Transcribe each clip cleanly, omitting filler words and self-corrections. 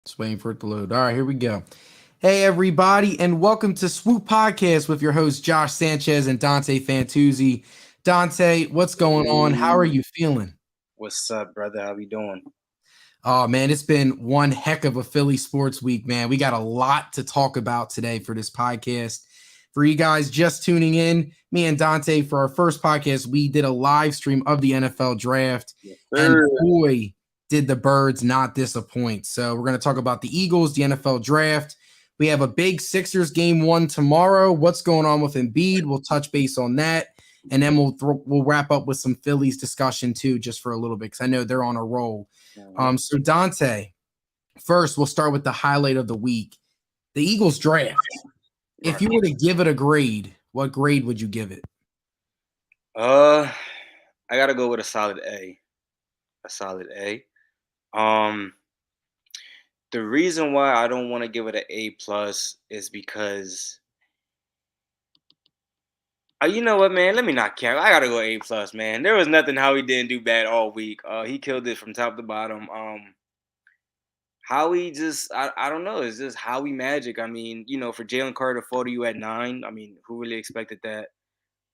Just waiting for it to load. All right, here we go. Hey, everybody, and welcome to Swoop Podcast with your hosts, Josh Sanchez and Dante Fantuzzi. Dante, what's going on? How are you feeling? What's up, brother? How we doing? Oh, man, it's been one heck of a Philly sports week, man. We got a lot to talk about today for this podcast. For you guys just tuning in, me and Dante, for our first podcast, we did a live stream of the NFL draft. Yes, And sir. boy, did the birds not disappoint. So we're going to talk about the Eagles, the NFL draft. We have a big Sixers game one tomorrow. What's going on with Embiid? We'll touch base on that. And then we'll wrap up with some Phillies discussion too, just for a little bit, because I know they're on a roll. So Dante, first we'll start with the highlight of the week, the Eagles draft. If you were to give it a grade, what grade would you give it? I gotta go with a solid A. A solid A. Um, the reason why I don't want to give it an A plus is because you know what, man? Let me not care. I gotta go A plus, man. There was nothing Howie didn't do bad all week. He killed it from top to bottom. Howie just I don't know. It's just Howie magic. I mean, for Jalen Carter to fall to you at 9, I mean, who really expected that?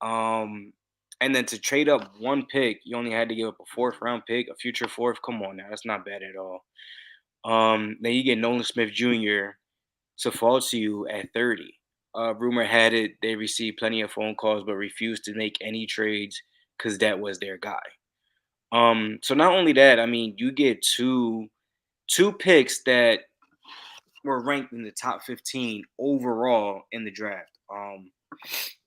Um, and then to trade up one pick, you only had to give up a fourth round pick, a future fourth. Come on now, that's not bad at all. Then you get Nolan Smith Jr. to fall to you at 30. Rumor had it they received plenty of phone calls but refused to make any trades because that was their guy. So not only that, I mean, you get two picks that were ranked in the top 15 overall in the draft.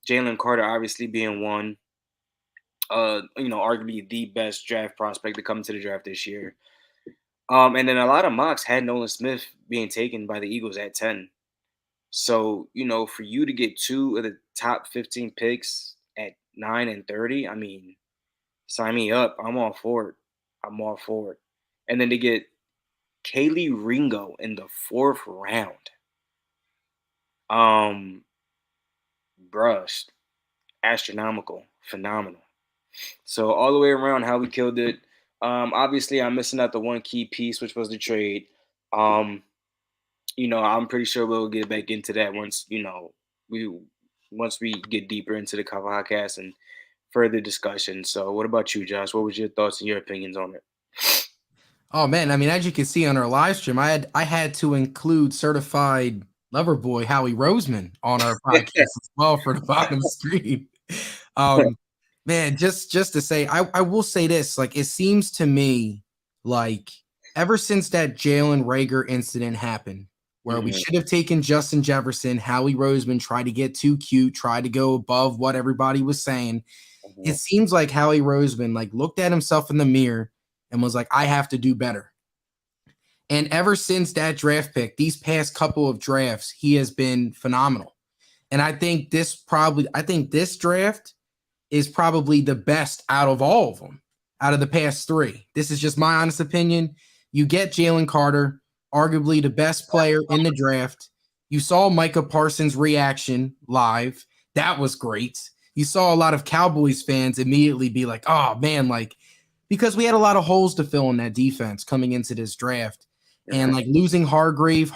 Jalen Carter obviously being one. Arguably the best draft prospect to come to the draft this year. And then a lot of mocks had Nolan Smith being taken by the Eagles at 10. So, for you to get two of the top 15 picks at 9 and 30, I mean, sign me up. I'm all for it. I'm all for it. And then to get Kaylee Ringo in the 4th round. Um, Brush, astronomical, phenomenal. So all the way around, how we killed it. Obviously, I'm missing out the one key piece, which was the trade. Um, I'm pretty sure we'll get back into that we once we get deeper into the podcast and further discussion. So, what about you, Josh? What was your thoughts and your opinions on it? Oh man, I mean, as you can see on our live stream, I had to include certified lover boy Howie Roseman on our podcast as well for the bottom screen. Um, man, just to say, I will say this, like it seems to me like ever since that Jalen Reagor incident happened, where we Mhm, should have taken Justin Jefferson, Howie Roseman tried to get too cute, tried to go above what everybody was saying. It mhm. seems like Howie Roseman like looked at himself in the mirror and was like, I have to do better. And ever since that draft pick, these past couple of drafts, he has been phenomenal. And I think this draft is probably the best out of all of them, out of the past three. This is just my honest opinion. You get Jalen Carter, arguably the best player in the draft. You saw Micah Parsons' reaction live. That was great. You saw a lot of Cowboys fans immediately be like, oh man, like, because we had a lot of holes to fill in that defense coming into this draft. And like losing Hargrave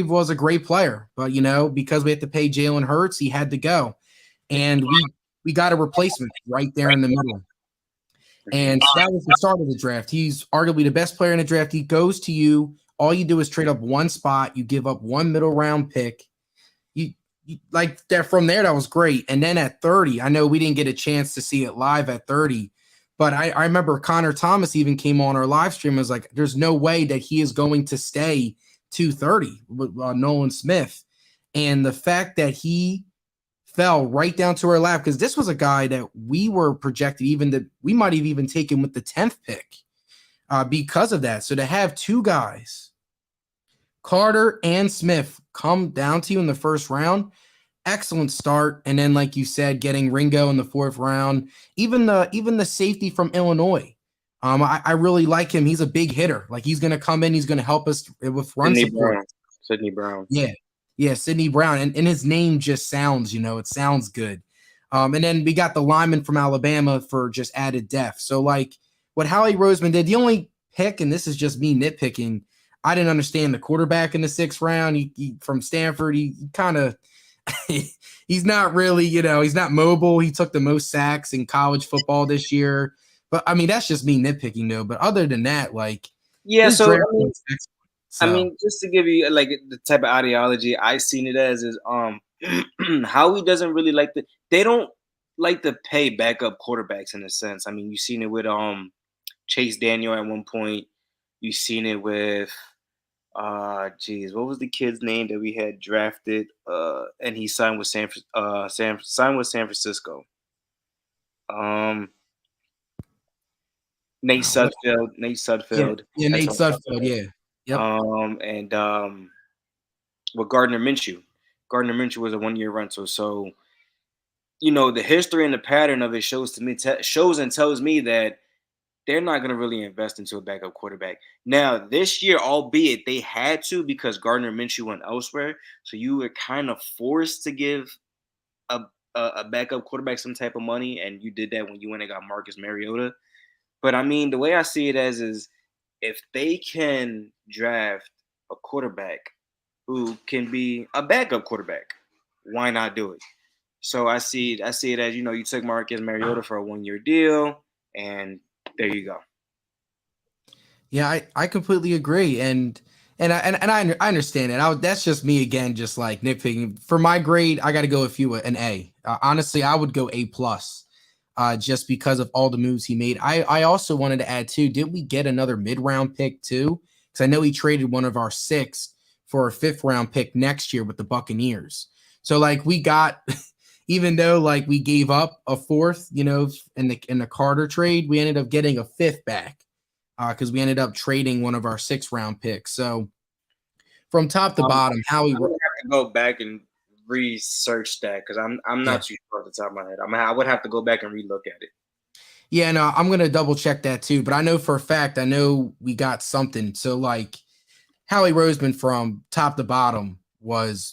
was a great player, but because we had to pay Jalen Hurts, he had to go. And we got a replacement right there in the middle. And that was the start of the draft. He's arguably the best player in the draft. He goes to you. All you do is trade up one spot. You give up one middle round pick. You like that from there. That was great. And then at 30, I know we didn't get a chance to see it live at 30, but I remember Connor Thomas even came on our live stream and was like, there's no way that he is going to stay 230 with Nolan Smith. And the fact that he fell right down to our lap, because this was a guy that we were projected even that we might have even taken with the 10th pick because of that. So to have two guys, Carter and Smith, come down to you in the first round, excellent start. And then, like you said, getting Ringo in the 4th round, even the safety from Illinois. I really like him. He's a big hitter. Like he's going to come in. He's going to help us with run Sydney support. Brown. Sydney Brown. Yeah. Yeah, Sidney Brown. And his name just sounds, it sounds good. And then we got the lineman from Alabama for just added depth. So, like, what Howie Roseman did, the only pick, and this is just me nitpicking, I didn't understand the quarterback in the 6th round. He from Stanford. He kind of he's not really, he's not mobile. He took the most sacks in college football this year. But I mean, that's just me nitpicking though. But other than that, like Yeah, his so draft was excellent. So just to give you like the type of ideology I seen it as is Howie doesn't really like they don't like to pay backup quarterbacks in a sense. I mean, you've seen it with Chase Daniel at one point. You've seen it with what was the kid's name that we had drafted and he signed with San Francisco. Um Nate yeah, Sudfeld. yeah, That's Nate what I'm talking Sudfeld, yeah, yep. about. And with Gardner Minshew. Gardner Minshew was a 1-year rental. So, the history and the pattern of it shows and tells me that they're not going to really invest into a backup quarterback. Now, this year, albeit they had to because Gardner Minshew went elsewhere, so you were kind of forced to give a a backup quarterback some type of money, and you did that when you went and got Marcus Mariota. But I mean, the way I see it as is if they can draft a quarterback who can be a backup quarterback, why not do it? So I see it as you took Marcus Mariota for a 1-year deal, and there you go. Yeah, I completely agree, and I understand it. That's just me again, just like nitpicking. For my grade, I got to go with you an A. Honestly, I would go A plus, just because of all the moves he made. I also wanted to add too. Did we get another mid-round pick too? Because I know he traded one of our 6 for a 5th-round pick next year with the Buccaneers. So like we got, even though like we gave up a 4th, in the Carter trade, we ended up getting a 5th back. Because we ended up trading one of our 6th-round picks. So from top to bottom, I'm gonna have to go back and research that because I'm yeah. not too sure off the top of my head. I would have to go back and relook at it. Yeah, no, I'm gonna double check that too. But I know for a fact, I know we got something. So like Howie Roseman from top to bottom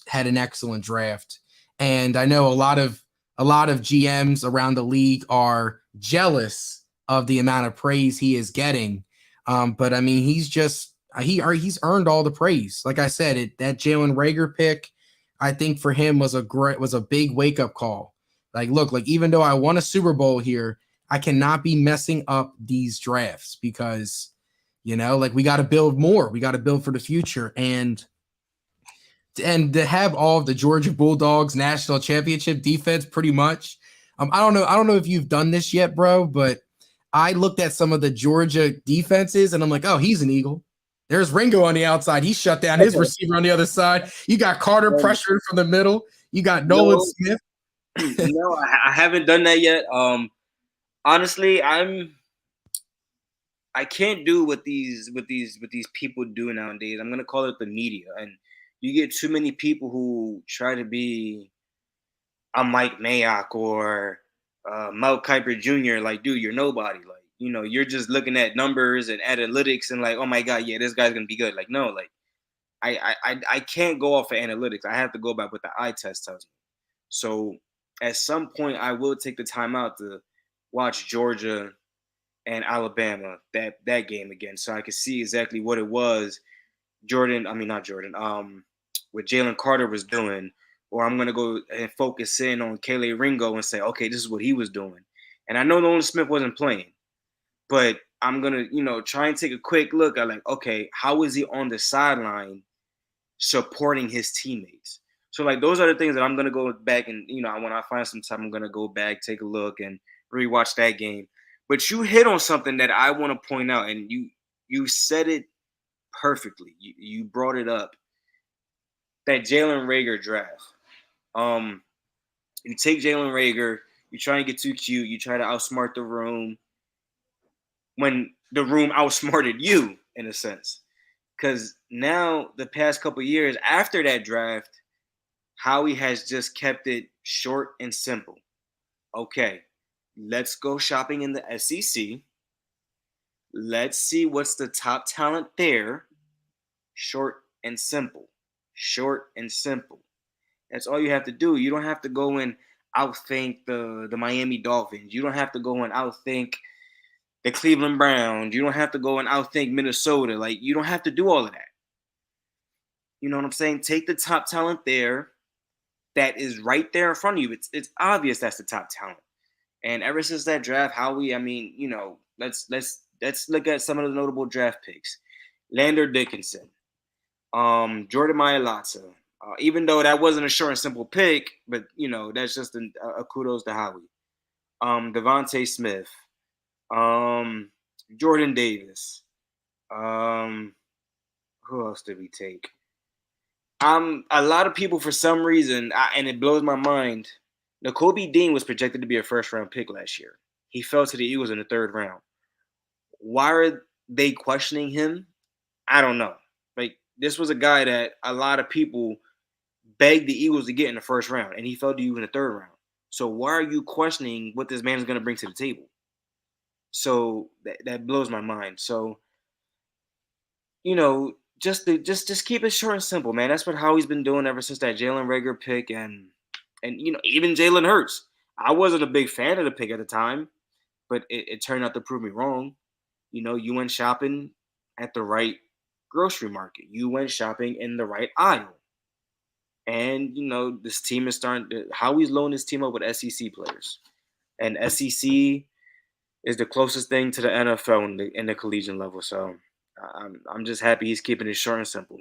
had an excellent draft. And I know a lot of GMs around the league are jealous of the amount of praise he is getting. But I mean, he's earned all the praise. Like I said, that Jalen Reagor pick, I think for him was a big wake up call. Like, look, like even though I won a Super Bowl here, I cannot be messing up these drafts because like we got to build more. We got to build for the future, and to have all of the Georgia Bulldogs national championship defense, pretty much. I don't know if you've done this yet, bro, but I looked at some of the Georgia defenses, and I'm like, oh, he's an Eagle. There's Ringo on the outside. He shut down his receiver on the other side. You got Carter pressured from the middle. You got Nolan No, Smith. no, I haven't done that yet. Honestly, I can't do what these people do nowadays. I'm gonna call it the media, and you get too many people who try to be a Mike Mayock or Mel Kiper Jr. Like, dude, you're nobody. Like, you're just looking at numbers and analytics and like, oh my god, yeah, this guy's gonna be good. Like, no, like I can't go off of analytics. I have to go by what the eye test tells me. So at some point, I will take the time out to watch Georgia and Alabama that game again, so I could see exactly what it was not Jordan, what Jalen Carter was doing, or I'm gonna go and focus in on Kele Ringo and say, okay, this is what he was doing. And I know Nolan Smith wasn't playing, but I'm gonna, try and take a quick look at like, okay, how is he on the sideline supporting his teammates? So like those are the things that I'm gonna go back and when I find some time, I'm gonna go back, take a look, and rewatch that game. But you hit on something that I want to point out, and you said it perfectly. You brought it up. That Jalen Reagor draft. You take Jalen Reagor, you try and get too cute, you try to outsmart the room when the room outsmarted you in a sense. Because now the past couple years after that draft, Howie has just kept it short and simple. Okay, let's go shopping in the SEC. Let's see what's the top talent there. Short and simple. Short and simple. That's all you have to do. You don't have to go and outthink the Miami Dolphins. You don't have to go and outthink the Cleveland Browns. You don't have to go and outthink Minnesota. Like, you don't have to do all of that. You know what I'm saying? Take the top talent there that is right there in front of you. It's obvious that's the top talent. And ever since that draft, Howie, I mean, let's look at some of the notable draft picks. Lander Dickinson, Jordan Mailata. Even though that wasn't a short and simple pick, but that's just a kudos to Howie. Devontae Smith, um, Jordan Davis. Um, who else did we take? A lot of people for some reason, and it blows my mind. Nakobe Dean was projected to be a first round pick last year. He fell to the Eagles in the third round. Why are they questioning him? I don't know. Like, this was a guy that a lot of people begged the Eagles to get in the first round, and he fell to you in the third round. So why are you questioning what this man is going to bring to the table? So that blows my mind. So just keep it short and simple, man. That's what Howie's been doing ever since that Jalen Reagor pick, and even Jalen Hurts. I wasn't a big fan of the pick at the time, but it turned out to prove me wrong. You went shopping at the right grocery market. You went shopping in the right aisle. And this team is starting to, Howie's loading his team up with SEC players. And SEC is the closest thing to the NFL in the collegiate level. So I'm just happy he's keeping it short and simple.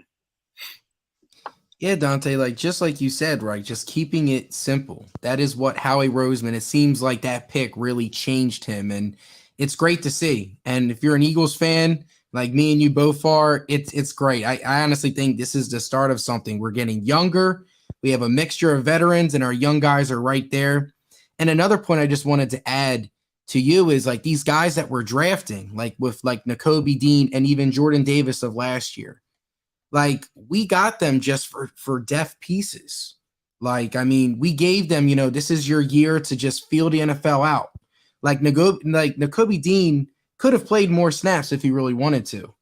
Yeah, Dante, like just like you said, right? Just keeping it simple. That is what Howie Roseman, it seems like that pick really changed him. And it's great to see. And if you're an Eagles fan, like me and you both are, it's great. I honestly think this is the start of something. We're getting younger. We have a mixture of veterans, and our young guys are right there. And another point I just wanted to add to you is like these guys that we're drafting, like with like Nakobe Dean and even Jordan Davis of last year. Like we got them just for depth pieces. Like, I mean, we gave them, this is your year to just feel the NFL out. Like Nakobe Dean could have played more snaps if he really wanted to.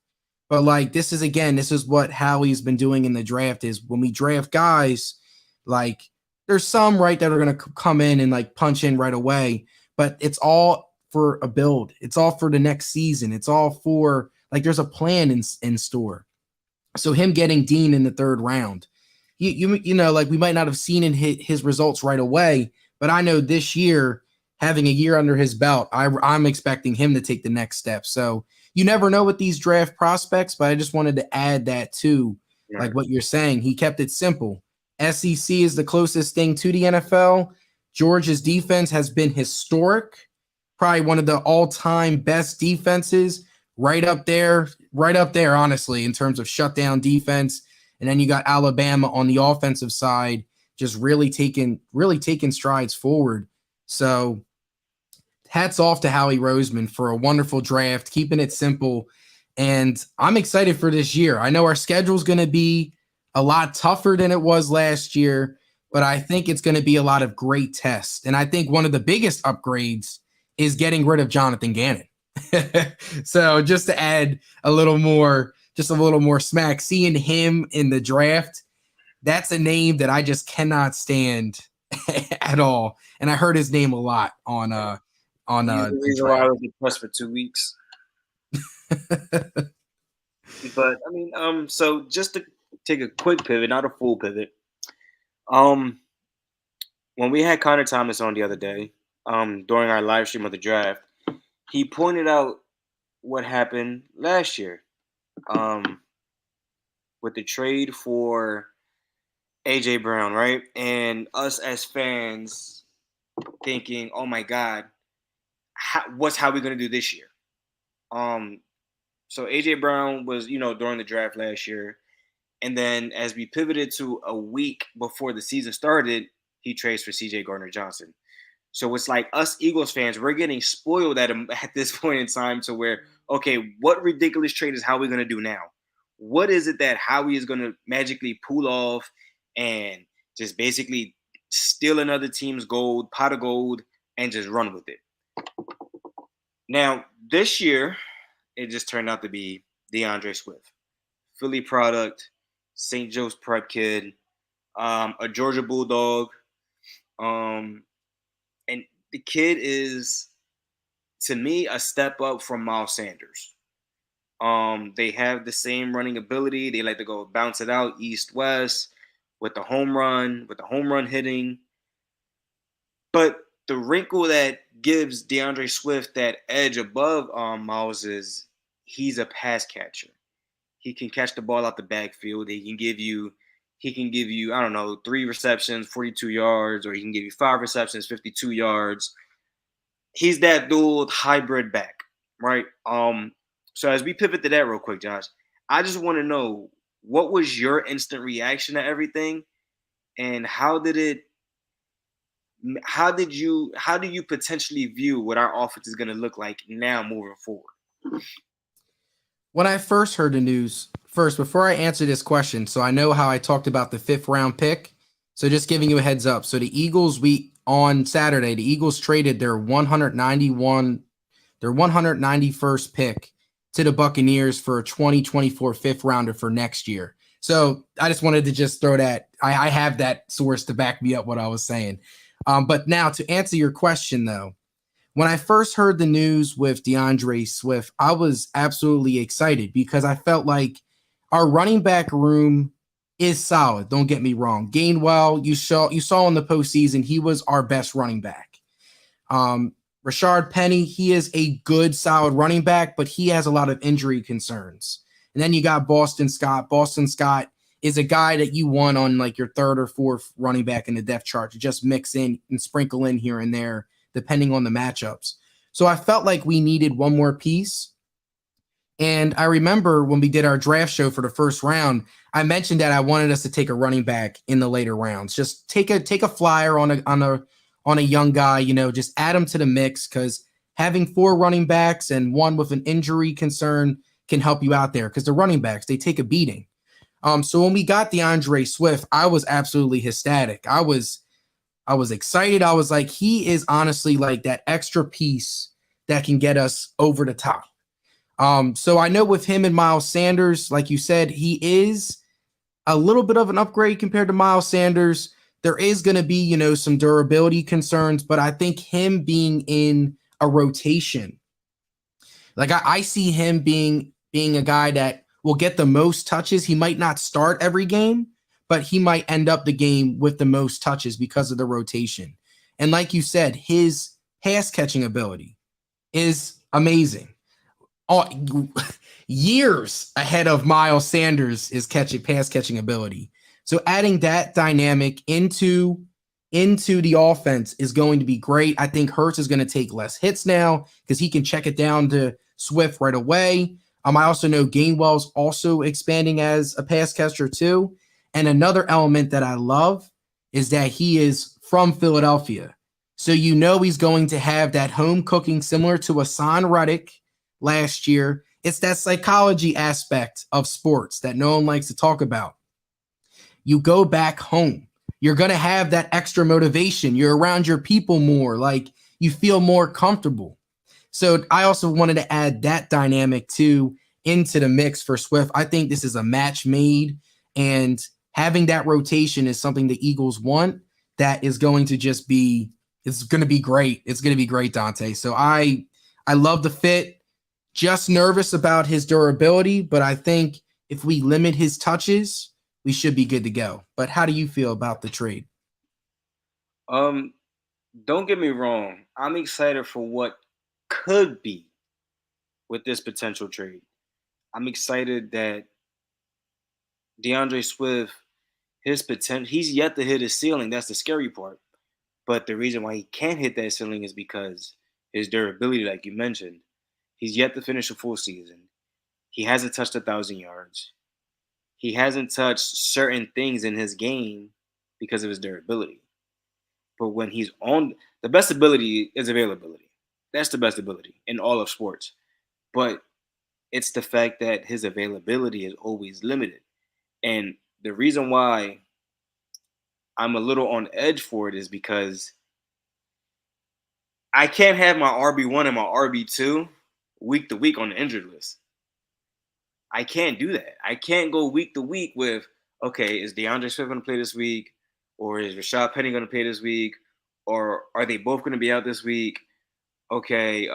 But like this is what Howie's been doing in the draft is when we draft guys, like there's some right that are gonna come in and like punch in right away, but it's all for a build. It's all for the next season. It's all for like there's a plan in store. So him getting Dean in the third round, like we might not have seen in his results right away, but I know this year, having a year under his belt, I'm expecting him to take the next step. So you never know with these draft prospects, but I just wanted to add that too, like what you're saying. He kept it simple. SEC is the closest thing to the NFL. Georgia's defense has been historic, probably one of the all-time best defenses, right up there, honestly, in terms of shutdown defense. And then you got Alabama on the offensive side, just really taking strides forward. So hats off to Howie Roseman for a wonderful draft, keeping it simple. And I'm excited for this year. I know our schedule is going to be a lot tougher than it was last year, but I think it's going to be a lot of great tests. And I think one of the biggest upgrades is getting rid of Jonathan Gannon. So just to add a little more smack, seeing him in the draft, that's a name that I just cannot stand at all. And I heard his name a lot on He's the the reason why I draft. was depressed for 2 weeks. But I mean, so just to take a quick pivot, not a full pivot. Um, when we had Connor Thomas on the other day, during our live stream of the draft, he pointed out what happened last year, um, with the trade for AJ Brown, right? And us as fans thinking, "Oh my God, what's how we gonna do this year?" Um, so AJ Brown was, during the draft last year, and then as we pivoted to a week before the season started, he trades for CJ Gardner Johnson. So it's like us Eagles fans, we're getting spoiled at this point in time to where, okay, what ridiculous trade is Howie going to do now? What is it that Howie is going to magically pull off and just basically steal another team's pot of gold, and just run with it? Now, this year, it just turned out to be Deandre Swift, Philly product, St. Joe's prep kid, a Georgia Bulldog. And the kid is, to me, a step up from Miles Sanders. They have the same running ability. They like to go bounce it out east west with the home run hitting. But the wrinkle that gives DeAndre Swift that edge above Miles is he's a pass catcher. He can catch the ball out the backfield. He can give you I don't know 3 receptions, 42 yards, or he can give you 5 receptions, 52 yards. He's that dual hybrid back, right? So as we pivot to that real quick, Josh, I just want to know what was your instant reaction to everything, and how do you potentially view what our offense is going to look like now moving forward? When I first heard the news, first, before I answer this question, so I know how I talked about the 5th round pick. So just giving you a heads up. So the Eagles, on Saturday, the Eagles traded their 191st pick to the Buccaneers for a 2024 5th rounder for next year. So I just wanted to just throw that. I have that source to back me up what I was saying. But now to answer your question, though, when I first heard the news with DeAndre Swift, I was absolutely excited because I felt like our running back room is solid. Don't get me wrong. Gainwell, you saw in the postseason, he was our best running back. Rashard Penny, he is a good, solid running back, but he has a lot of injury concerns. And then you got Boston Scott. Boston Scott is a guy that you want on like your 3rd or 4th running back in the depth chart to just mix in and sprinkle in here and there, depending on the matchups. So I felt like we needed one more piece. And I remember when we did our draft show for the 1st round, I mentioned that I wanted us to take a running back in the later rounds. Just take a flyer on a young guy, just add him to the mix, because having 4 running backs and one with an injury concern can help you out there, because the running backs, they take a beating. So when we got DeAndre Swift, I was absolutely ecstatic. I was excited. I was like, he is honestly like that extra piece that can get us over the top. So I know with him and Miles Sanders, like you said, he is a little bit of an upgrade compared to Miles Sanders. There is going to be, some durability concerns, but I think him being in a rotation, like I see him being a guy that will get the most touches. He might not start every game, but he might end up the game with the most touches because of the rotation. And like you said, his pass catching ability is amazing. Years ahead of Miles Sanders is pass catching ability. So adding that dynamic into the offense is going to be great. I think Hurts is going to take less hits now because he can check it down to Swift right away. I also know Gainwell's also expanding as a pass catcher too. And another element that I love is that he is from Philadelphia. So he's going to have that home cooking similar to Hassan Reddick last year. It's that psychology aspect of sports that no one likes to talk about. You go back home. You're going to have that extra motivation. You're around your people more. Like, you feel more comfortable. So I also wanted to add that dynamic too into the mix for Swift. I think this is a match made, and having that rotation is something the Eagles want. That is going to just be, it's going to be great. It's going to be great, Dante. So I love the fit. Just nervous about his durability, but I think if we limit his touches, we should be good to go. But how do you feel about the trade? Um, don't get me wrong. I'm excited for what could be with this potential trade. I'm excited that DeAndre Swift, his potential, he's yet to hit his ceiling. That's the scary part. But the reason why he can't hit that ceiling is because his durability, like you mentioned, he's yet to finish a full season. He hasn't touched 1,000 yards. He hasn't touched certain things in his game because of his durability. But when he's on, the best ability is availability. That's the best ability in all of sports. But it's the fact that his availability is always limited. And the reason why I'm a little on edge for it is because I can't have my RB1 and my RB2 week to week on the injured list. I can't do that. I can't go week to week with, okay, is DeAndre Swift going to play this week? Or is Rashad Penny going to play this week? Or are they both going to be out this week? Okay,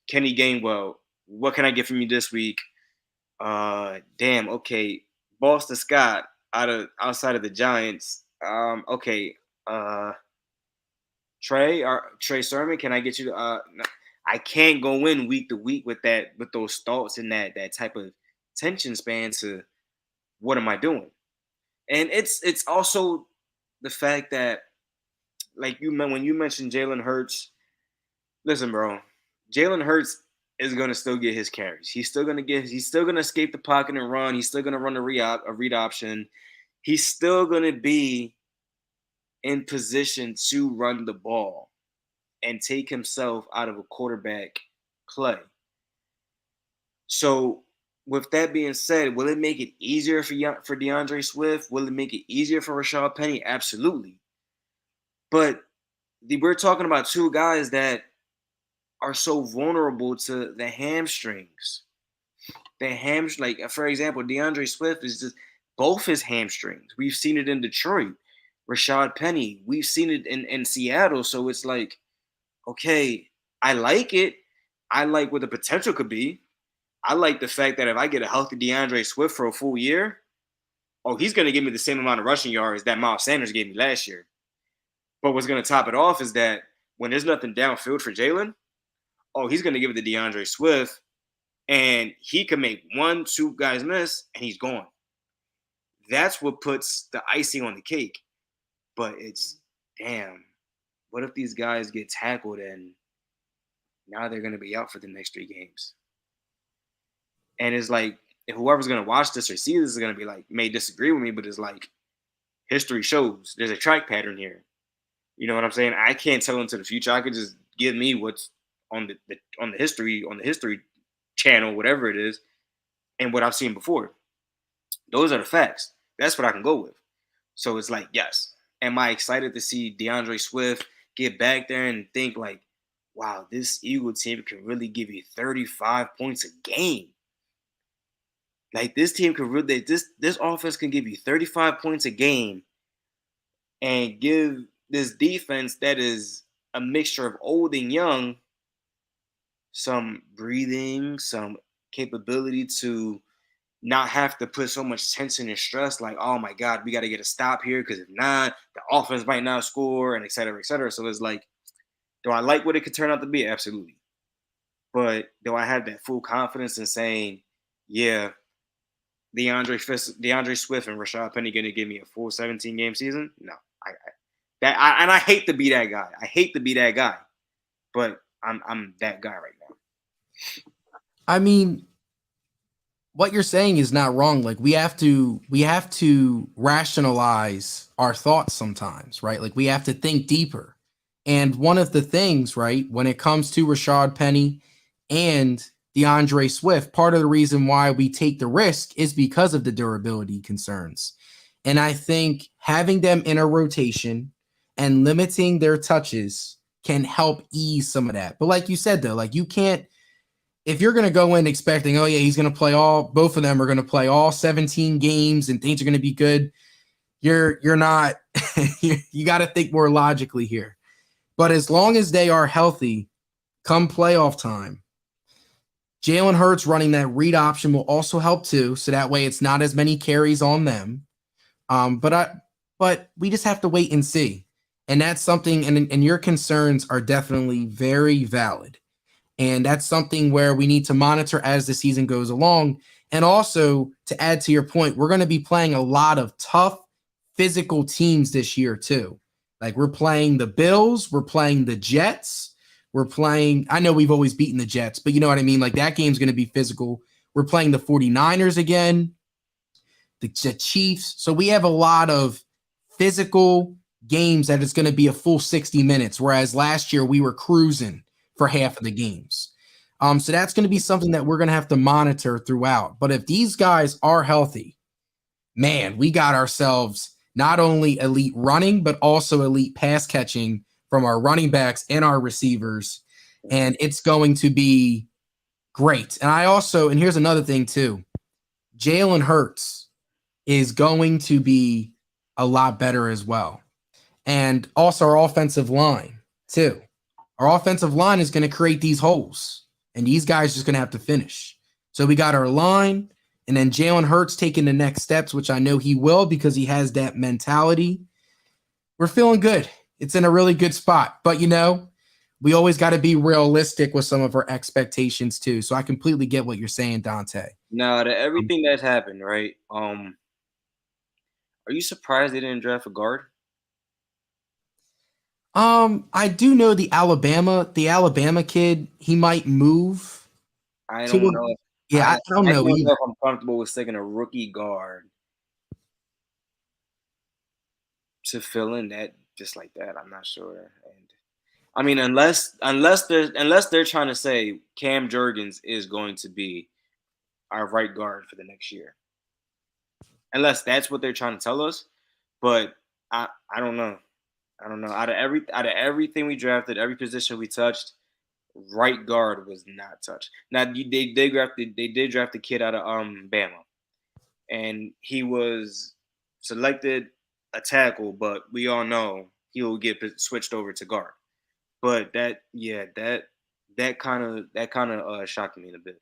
Kenny Gainwell, what can I get from you this week? Damn. Okay, Boston Scott outside of the Giants. Okay. Uh, Trey Sermon. Can I get you to? No, I can't go in week to week with those thoughts and that type of tension span. To what am I doing? And it's also the fact that like when you mentioned Jalen Hurts. Listen, bro, Jalen Hurts is gonna still get his carries. He's still gonna escape the pocket and run. He's still gonna run a read option. He's still gonna be in position to run the ball and take himself out of a quarterback play. So, with that being said, will it make it easier for DeAndre Swift? Will it make it easier for Rashad Penny? Absolutely. But we're talking about two guys that are so vulnerable to the hamstrings. Like for example, DeAndre Swift is just both his hamstrings. We've seen it in Detroit. Rashad Penny, we've seen it in Seattle. So it's like, okay, I like it. I like what the potential could be. I like the fact that if I get a healthy DeAndre Swift for a full year, oh, he's going to give me the same amount of rushing yards that Miles Sanders gave me last year. But what's going to top it off is that when there's nothing downfield for Jalen, oh, he's going to give it to DeAndre Swift, and he can make 1-2 guys miss, and he's gone. That's what puts the icing on the cake. But it's, damn, what if these guys get tackled and now they're going to be out for the next 3 games? And it's like, if whoever's going to watch this or see this is going to be like, may disagree with me, but it's like, history shows there's a track pattern here. You know what I'm saying? I can't tell into the future. I could just give me what's on the history channel, whatever it is, and what I've seen before. Those are the facts. That's what I can go with. So it's like, yes, am I excited to see DeAndre Swift get back there and think like, wow, this Eagle team can really give you 35 points a game. Like this team can really, this offense can give you 35 points a game and give this defense that is a mixture of old and young some breathing, some capability to not have to put so much tension and stress like, oh my God, we got to get a stop here because if not, the offense might not score and et cetera, et cetera. So it's like, do I like what it could turn out to be? Absolutely. But do I have that full confidence in saying, yeah, DeAndre Swift and Rashad Penny going to give me a full 17-game season? No. I hate to be that guy. I hate to be that guy. But I'm that guy right now. I mean, what you're saying is not wrong. Like we have to rationalize our thoughts sometimes, right? Like we have to think deeper. And one of the things, right, when it comes to Rashad Penny and DeAndre Swift, part of the reason why we take the risk is because of the durability concerns. And I think having them in a rotation and limiting their touches can help ease some of that. But like you said, though, like you can't, if you're going to go in expecting, oh yeah, he's going to play both of them are going to play all 17 games and things are going to be good. You're not, you got to think more logically here. But as long as they are healthy, come playoff time, Jalen Hurts running that read option will also help too. So that way it's not as many carries on them. But we just have to wait and see. And that's something, and your concerns are definitely very valid. And that's something where we need to monitor as the season goes along. And also, to add to your point, we're going to be playing a lot of tough physical teams this year too. Like we're playing the Bills, we're playing the Jets, I know we've always beaten the Jets, but you know what I mean? Like that game's going to be physical. We're playing the 49ers again, the Chiefs. So we have a lot of physical games that it's going to be a full 60 minutes, whereas last year we were cruising for half of the games. So that's going to be something that we're going to have to monitor throughout. But if these guys are healthy, man, we got ourselves not only elite running, but also elite pass catching from our running backs and our receivers. And it's going to be great. And here's another thing too. Jalen Hurts is going to be a lot better as well. And also our offensive line too. Our offensive line is going to create these holes, and these guys are just going to have to finish. So we got our line, And then Jalen Hurts taking the next steps, which I know he will because he has that mentality. We're feeling good. It's in a really good spot. But, we always got to be realistic with some of our expectations too. So I completely get what you're saying, Dante. Now, to everything that's happened, right? Are you surprised they didn't draft a guard? I do know the Alabama kid, he might move I to don't a, know. yeah, I don't I know don't either. know if I'm comfortable with taking a rookie guard to fill in that just like that. I'm not sure. And I mean, unless they're trying to say Cam Jurgens is going to be our right guard for the next year, unless that's what they're trying to tell us. But I don't know. I don't know. Out of everything we drafted, every position we touched, right guard was not touched. Now they did draft the kid out of Bama, and he was selected a tackle, but we all know he will get switched over to guard. But that kind of shocked me a bit.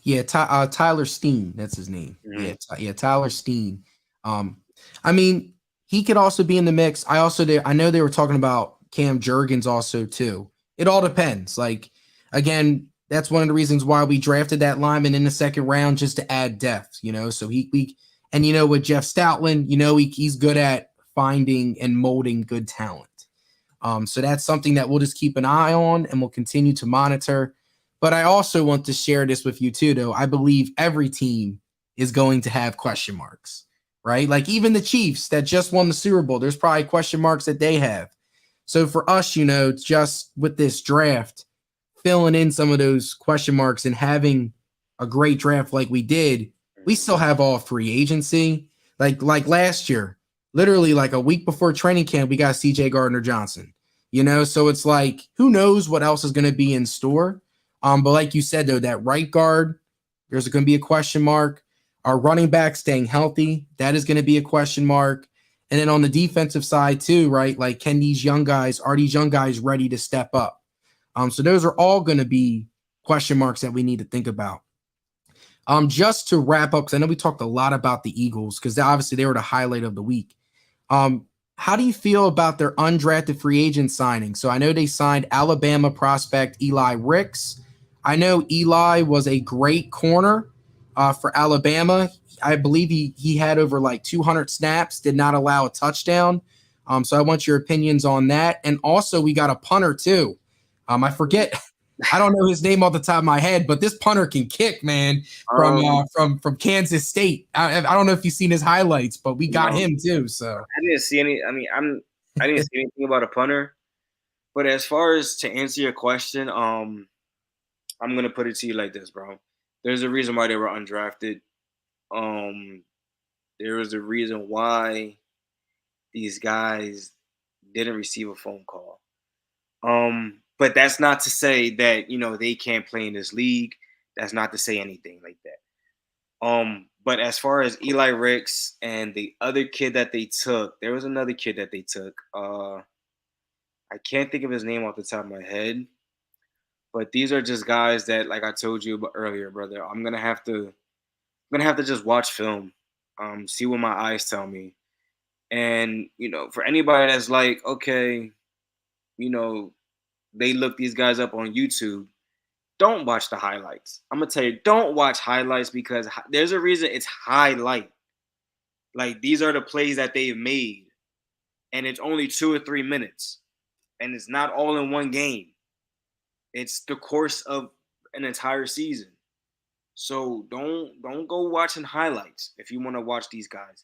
Yeah, Tyler Steen, that's his name. Mm-hmm. Yeah, Tyler Steen. Um, I mean, he could also be in the mix. I know they were talking about Cam Jurgens also too. It all depends. Like again, that's one of the reasons why we drafted that lineman in the second round just to add depth. So and with Jeff Stoutland, he's good at finding and molding good talent. So that's something that we'll just keep an eye on and we'll continue to monitor. But I also want to share this with you too, though. I believe every team is going to have question marks, right? Like even the Chiefs that just won the Super Bowl, there's probably question marks that they have. So for us, just with this draft, filling in some of those question marks and having a great draft like we did, we still have all free agency. Like last year, literally like a week before training camp, we got CJ Gardner Johnson. So it's like who knows what else is going to be in store. But like you said though, that right guard, there's going to be a question mark. Our running back staying healthy, that is going to be a question mark. And then on the defensive side too, right? Like are these young guys ready to step up? So those are all going to be question marks that we need to think about. Just to wrap up, because I know we talked a lot about the Eagles, because obviously they were the highlight of the week. How do you feel about their undrafted free agent signing? So I know they signed Alabama prospect Eli Ricks. I know Eli was a great corner for Alabama. I believe he had over like 200 snaps, did not allow a touchdown. So I want your opinions on that. And also we got a punter too. I forget. I don't know his name off the top of my head, but this punter can kick, man, from Kansas State. I don't know if you've seen his highlights, but we got him too. So I didn't see any. I mean, I didn't see anything about a punter. But as far as to answer your question, I'm gonna put it to you like this, bro. There's a reason why they were undrafted. Um, there was a reason why these guys didn't receive a phone call. But that's not to say that they can't play in this league. That's not to say anything like that. But as far as Eli Ricks and the other kid that they took, there was another kid that they took. I can't think of his name off the top of my head. But these are just guys that, like I told you about earlier, brother, I'm gonna have to just watch film, see what my eyes tell me. And, for anybody that's like, okay, you know, they look these guys up on YouTube, don't watch the highlights. I'm gonna tell you, don't watch highlights because there's a reason it's highlight. Like these are the plays that they've made, and it's only 2 or 3 minutes, and it's not all in one game. It's the course of an entire season. So don't go watching highlights if you want to watch these guys.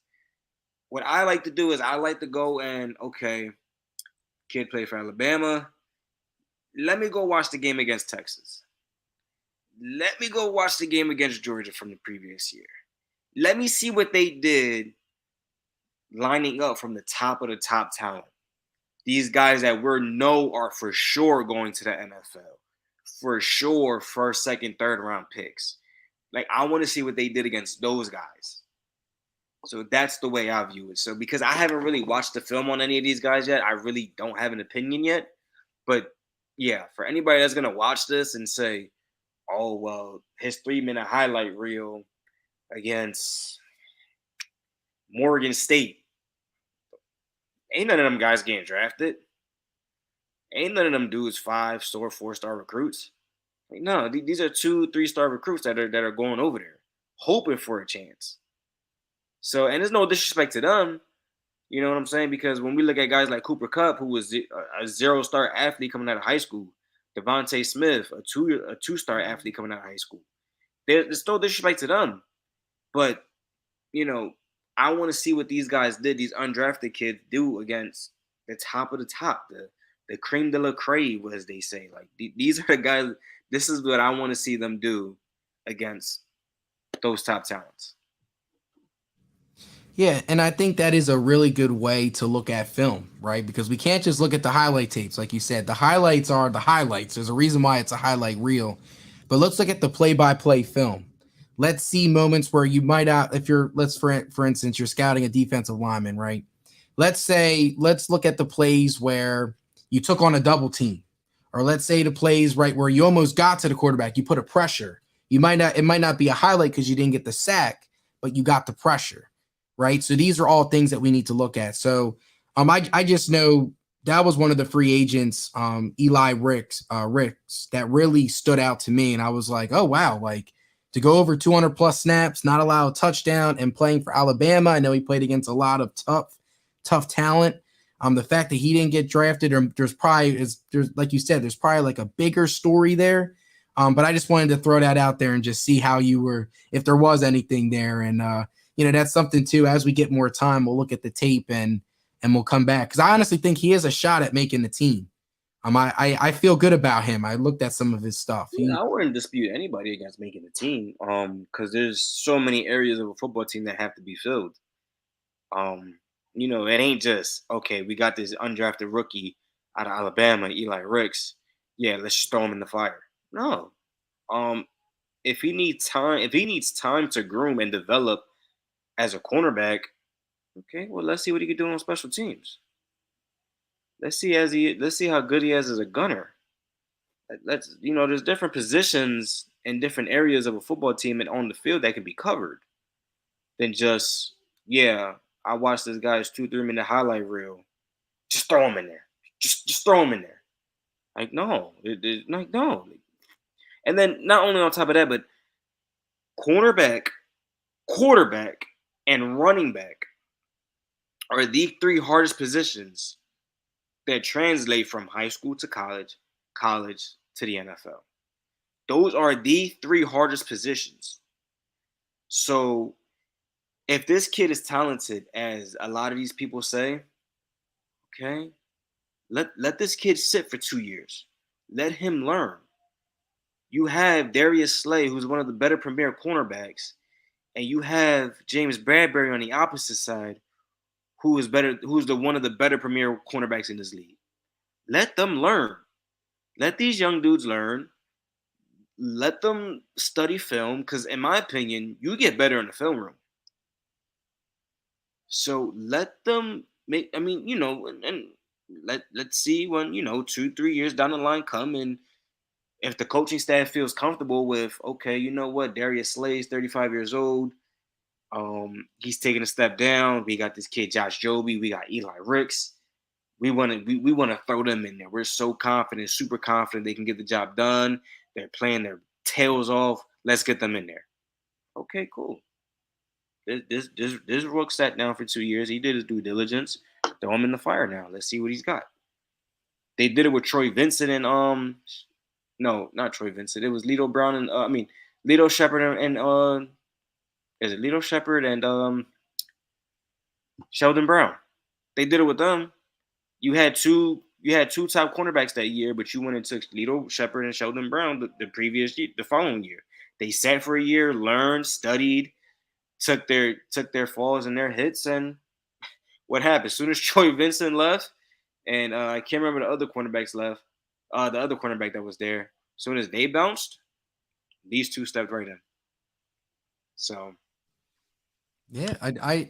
What I like to do is I like to go and okay, kid play for Alabama. Let me go watch the game against Texas. Let me go watch the game against Georgia from the previous year. Let me see what they did lining up from the top of the top talent. These guys that we know are for sure going to the NFL. For sure, first, second, third round picks. Like, I want to see what they did against those guys. So that's the way I view it. So because I haven't really watched the film on any of these guys yet, I really don't have an opinion yet. But yeah, for anybody that's gonna watch this and say, "Oh well, his 3-minute highlight reel against Morgan State. Ain't none of them guys getting drafted. Ain't none of them dudes 5-star, 4-star recruits. Like, no, these are 2, 3-star recruits that are going over there, hoping for a chance. So, and there's no disrespect to them. You know what I'm saying? Because when we look at guys like Cooper Kupp, who was a 0-star athlete coming out of high school, Devontae Smith, a 2-star athlete coming out of high school, there's no disrespect to them. But you know, I want to see what these guys did, these undrafted kids do against the top of the top, the cream de la creme, as they say. Like these are the guys. This is what I want to see them do against those top talents. Yeah, and I think that is a really good way to look at film, right? Because we can't just look at the highlight tapes. Like you said, the highlights are the highlights. There's a reason why it's a highlight reel. But let's look at the play-by-play film. Let's see moments where you might out if you're for instance, you're scouting a defensive lineman, right? Let's look at the plays where you took on a double team. Or let's say the plays right where you almost got to the quarterback, you put a pressure. It might not be a highlight because you didn't get the sack, but you got the pressure, right? So these are all things that we need to look at. So I just know that was one of the free agents, Eli Ricks, that really stood out to me. And I was like, oh, wow, like to go over 200 plus snaps, not allow a touchdown, and playing for Alabama. I know he played against a lot of tough talent. The fact that he didn't get drafted, or there's like you said, there's probably like a bigger story there. But I just wanted to throw that out there and just see how you were, if there was anything there. And, that's something too, as we get more time, we'll look at the tape and we'll come back. Cause I honestly think he has a shot at making the team. I feel good about him. I looked at some of his stuff. Yeah, I wouldn't dispute anybody against making the team. Because there's so many areas of a football team that have to be filled. It ain't just okay. We got this undrafted rookie out of Alabama, Eli Ricks. Yeah, let's just throw him in the fire. No. If he needs time to groom and develop as a cornerback, okay, well, let's see what he can do on special teams. Let's see how good he is as a gunner. There's different positions and different areas of a football team and on the field that can be covered than just, yeah, I watched this guy's 2-3 minute highlight reel. Just throw him in there. Just throw him in there. Like, no. No. And then not only on top of that, but cornerback, quarterback, and running back are the 3 hardest positions that translate from high school to college to the NFL. Those are the 3 hardest positions. So if this kid is talented, as a lot of these people say, okay, let this kid sit for 2 years. Let him learn. You have Darius Slay, who's one of the better premier cornerbacks, and you have James Bradbury on the opposite side, who's one of the better premier cornerbacks in this league. Let them learn. Let these young dudes learn. Let them study film, because in my opinion, you get better in the film room. So let them make. And let's see when 2-3 years down the line come, and if the coaching staff feels comfortable with, okay, you know what, Darius Slay is 35 years old. He's taking a step down. We got this kid Josh Joby. We got Eli Ricks. We want to throw them in there. We're so confident, super confident they can get the job done. They're playing their tails off. Let's get them in there. Okay, cool. This Rook sat down for 2 years. He did his due diligence. Throw him in the fire now. Let's see what he's got. They did it with Troy Vincent and no, not Troy Vincent. It was Lito Brown and Lito Shepard and is it Lito Shepard and Sheldon Brown. They did it with them. You had two top cornerbacks that year, but you went and took Lito Shepard and Sheldon Brown the following year. They sat for a year, learned, studied, took their falls and their hits, and what happened? As soon as Troy Vincent left, and I can't remember the other cornerbacks left, the other cornerback that was there, as soon as they bounced, these two stepped right in. So yeah, I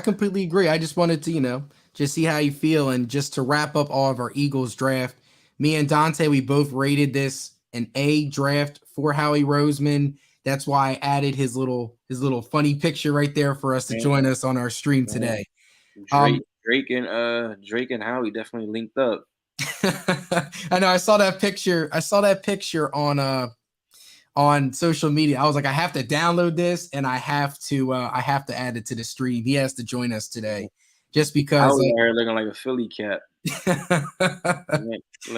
completely agree. I just wanted to, just see how you feel. And just to wrap up all of our Eagles draft, me and Dante, we both rated this an A draft for Howie Roseman. That's why I added his little funny picture right there for us to join us on our stream today. Drake and Howie definitely linked up. I know I saw that picture. I saw that picture on social media. I was like, I have to download this and I have to add it to the stream. He has to join us today just because Howie out here looking like a Philly cat.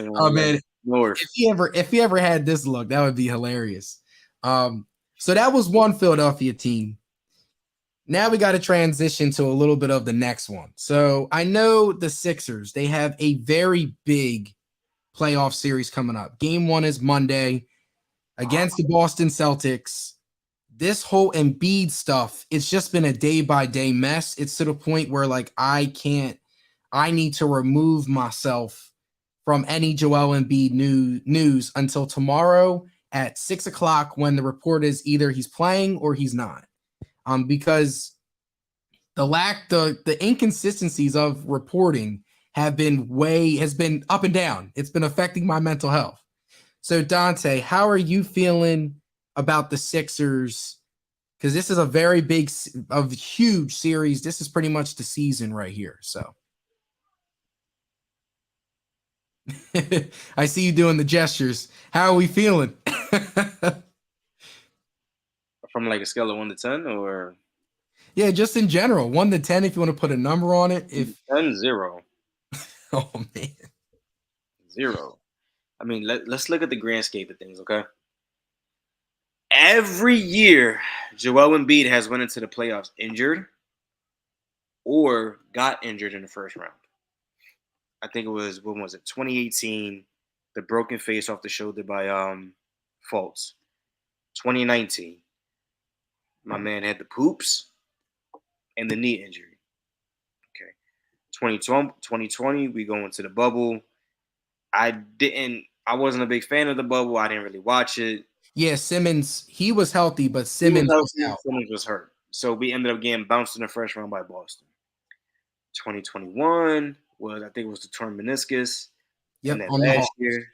Oh man, North. if he ever had this look, that would be hilarious. So that was one Philadelphia team. Now we got to transition to a little bit of the next one. So I know the Sixers, they have a very big playoff series coming up. Game 1 is Monday against the Boston Celtics. This whole Embiid stuff, it's just been a day-by-day mess. It's to the point where like I need to remove myself from any Joel Embiid news until tomorrow at 6:00 when the report is either he's playing or he's not. Because the inconsistencies of reporting has been up and down. It's been affecting my mental health. So Dante, how are you feeling about the Sixers? Because this is a huge series. This is pretty much the season right here. So I see you doing the gestures. How are we feeling? From like a scale of 1 to 10, or yeah, just in general, 1 to 10, if you want to put a number on it. If 10, 0. Oh man, 0. I mean, let's look at the grand scape of things, okay? Every year, Joel Embiid has went into the playoffs injured or got injured in the first round. I think it was, when was it? 2018, the broken face off the shoulder by Fultz. 2019, my man had the poops and the knee injury. Okay. 2020, we go into the bubble. I wasn't a big fan of the bubble. I didn't really watch it. Yeah, Simmons, he was healthy, but Simmons was out. Simmons was hurt. So we ended up getting bounced in the first round by Boston. 2021 was, I think it was the torn meniscus. Yep, and then last year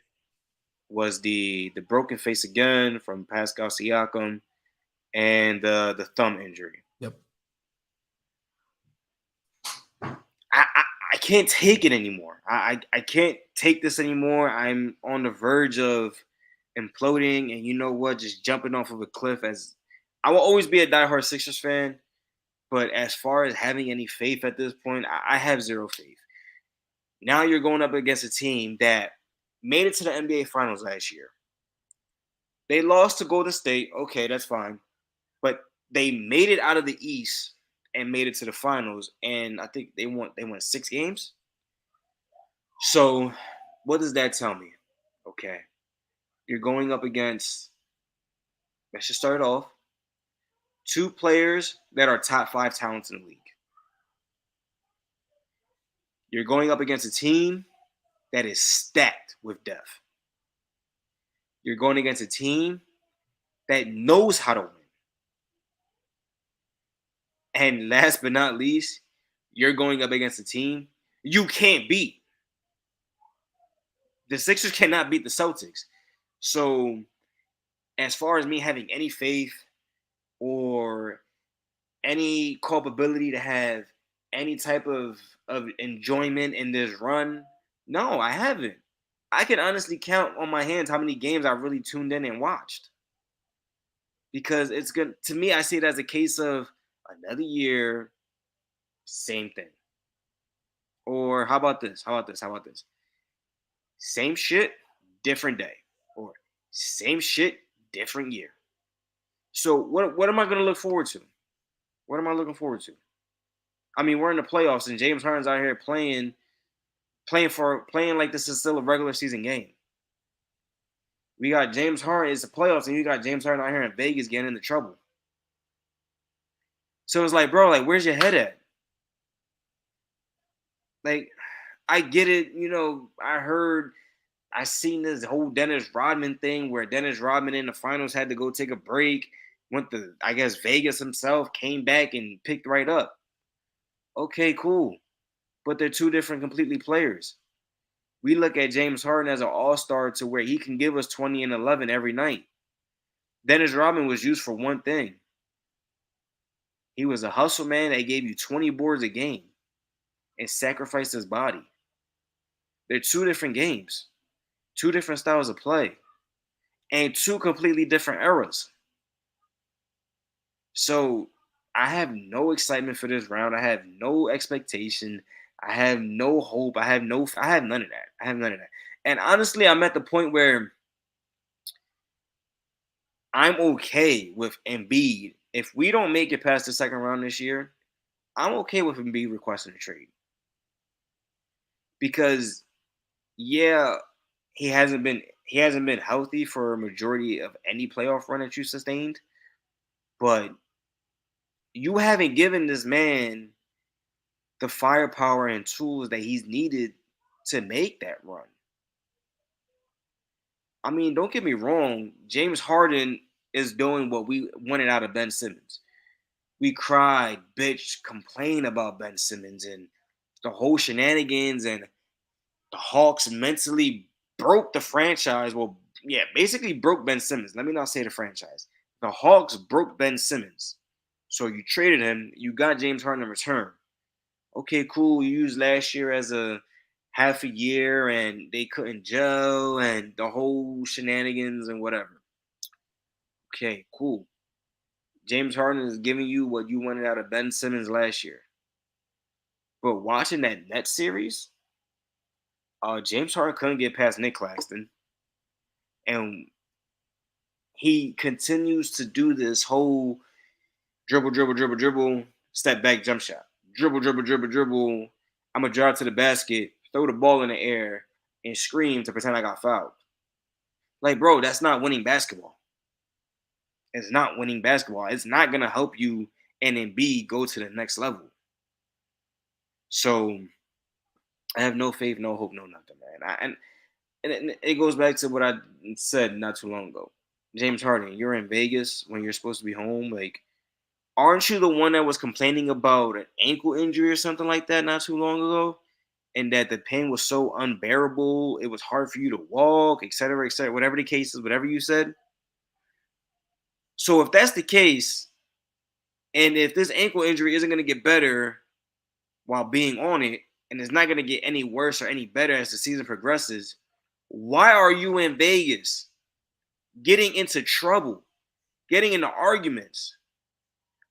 was the broken face again from Pascal Siakam and the thumb injury. Yep. I can't take it anymore. I can't take this anymore. I'm on the verge of imploding, and you know what? Just jumping off of a cliff. As I will always be a diehard Sixers fan, but as far as having any faith at this point, I have zero faith. Now you're going up against a team that made it to the NBA Finals last year. They lost to Golden State. Okay, that's fine. But they made it out of the East and made it to the finals. And I think they won 6 games. So what does that tell me? Okay. You're going up against, let's just start off, 2 players that are top 5 talents in the league. You're going up against a team that is stacked with depth. You're going against a team that knows how to win. And last but not least, you're going up against a team you can't beat. The Sixers cannot beat the Celtics. So as far as me having any faith or any culpability to have any type of enjoyment in this run, no, I haven't. I can honestly count on my hands how many games I've really tuned in and watched. Because it's good to me, I see it as a case of another year, same thing. Or how about this? Same shit, different day. Or same shit, different year. So what am I going to look forward to? What am I looking forward to? I mean, we're in the playoffs and James Harden's out here playing like this is still a regular season game. We got James Harden, it's the playoffs, and you got James Harden out here in Vegas getting into trouble. So it's like, bro, like, where's your head at? Like, I get it, I seen this whole Dennis Rodman thing where Dennis Rodman in the finals had to go take a break, went to, I guess, Vegas himself, came back and picked right up. Okay, cool. But they're 2 different completely players. We look at James Harden as an all-star to where he can give us 20 and 11 every night. Dennis Rodman was used for one thing. He was a hustle man that gave you 20 boards a game and sacrificed his body. They're two different games, two different styles of play, and two completely different eras. So I have no excitement for this round. I have no expectation. I have no hope. I have none of that. I have none of that. And honestly, I'm at the point where I'm okay with Embiid. If we don't make it past the second round this year, I'm okay with Embiid requesting a trade. Because yeah, he hasn't been healthy for a majority of any playoff run that you sustained, but you haven't given this man the firepower and tools that he's needed to make that run. I mean, don't get me wrong, James Harden is doing what we wanted out of Ben Simmons. We cried, bitch, complained about Ben Simmons and the whole shenanigans, and the Hawks mentally broke the franchise. Well, yeah, basically broke Ben Simmons. Let me not say the franchise. The Hawks broke Ben Simmons. So you traded him, you got James Harden in return. Okay, cool. You used last year as a half a year and they couldn't gel and the whole shenanigans and whatever. Okay, cool. James Harden is giving you what you wanted out of Ben Simmons last year. But watching that Nets series, James Harden couldn't get past Nick Claxton. And he continues to do this whole dribble, step back jump shot. Dribble. I'm going to drive to the basket, throw the ball in the air, and scream to pretend I got fouled. Like, bro, that's not winning basketball. It's not winning basketball. It's not going to help you and Embiid go to the next level. So I have no faith, no hope, no nothing, man. And it goes back to what I said not too long ago. James Harden, you're in Vegas when you're supposed to be home. Like, aren't you the one that was complaining about an ankle injury or something like that not too long ago? And that the pain was so unbearable, it was hard for you to walk, et cetera, whatever the case is, whatever you said. So if that's the case, and if this ankle injury isn't going to get better while being on it, and it's not going to get any worse or any better as the season progresses, why are you in Vegas getting into trouble, getting into arguments?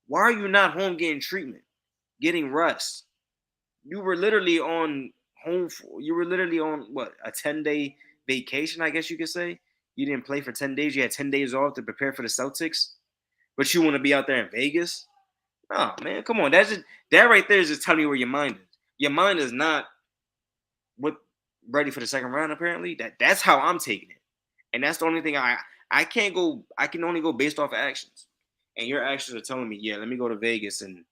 Why are you not home getting treatment, getting rest? You were literally on what, a 10-day vacation, I guess you could say. You didn't play for 10 days. You had 10 days off to prepare for the Celtics, but you want to be out there in Vegas? Oh, man, come on. That right there is just telling me where your mind is. Your mind is not ready for the second round, apparently. That's how I'm taking it. And that's the only thing I can only go based off of actions. And your actions are telling me, yeah, let me go to Vegas and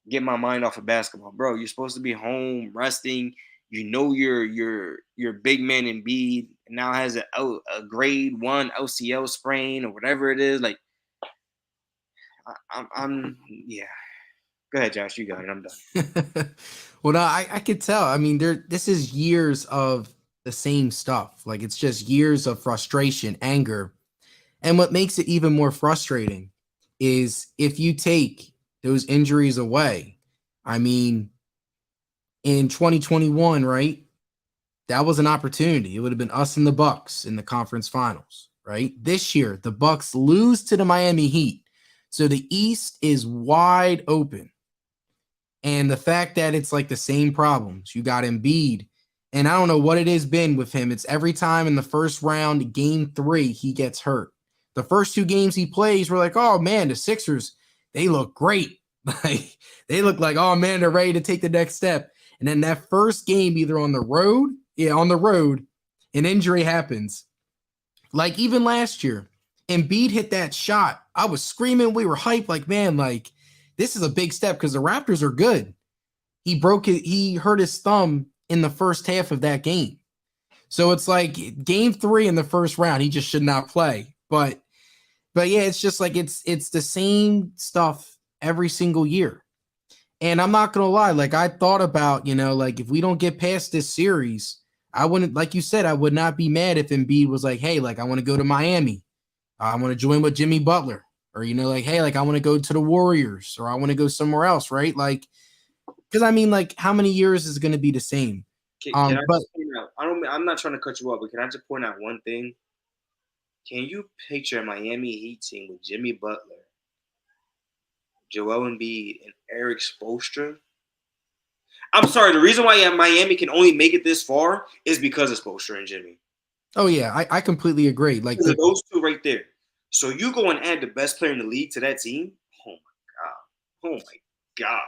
get my mind off of basketball. Bro, you're supposed to be home resting. You know your big man Embiid now has a grade 1 LCL sprain or whatever it is. Like, I'm yeah. Go ahead, Josh. You got it. I'm done. Well, no, I could tell. I mean, this is years of the same stuff. Like, it's just years of frustration, anger. And what makes it even more frustrating is if you take those injuries away. I mean, in 2021, right? That was an opportunity. It would have been us and the Bucks in the conference finals, right? This year, the Bucks lose to the Miami Heat. So the East is wide open. And the fact that it's like the same problems. You got Embiid, and I don't know what it has been with him. It's every time in the first round, game 3, he gets hurt. The first 2 games he plays, we're like, oh man, the Sixers, they look great. Like, they look like, oh man, they're ready to take the next step. And then that first game, either on the road, an injury happens. Like even last year, Embiid hit that shot. I was screaming. We were hyped. Like, man, like, this is a big step because the Raptors are good. He hurt his thumb in the first half of that game. So it's like game 3 in the first round, he just should not play. But yeah, it's just like it's the same stuff every single year. And I'm not gonna lie, like I thought about, like if we don't get past this series, I wouldn't, like you said, I would not be mad if Embiid was like, hey, like I want to go to Miami. I want to join with Jimmy Butler, or like, hey, like I want to go to the Warriors, or I want to go somewhere else, right? Like, because I mean, like, how many years is going to be the same? Can I But just point out? I'm not trying to cut you off, but can I just point out one thing? Can you picture a Miami Heat team with Jimmy Butler, Joel Embiid, and Eric Spoelstra? I'm sorry. The reason why Miami can only make it this far is because of Spoelstra and Jimmy. oh yeah, I completely agree. Like Because of those two right there. So you go and add the best player in the league to that team. Oh my god. Oh my god.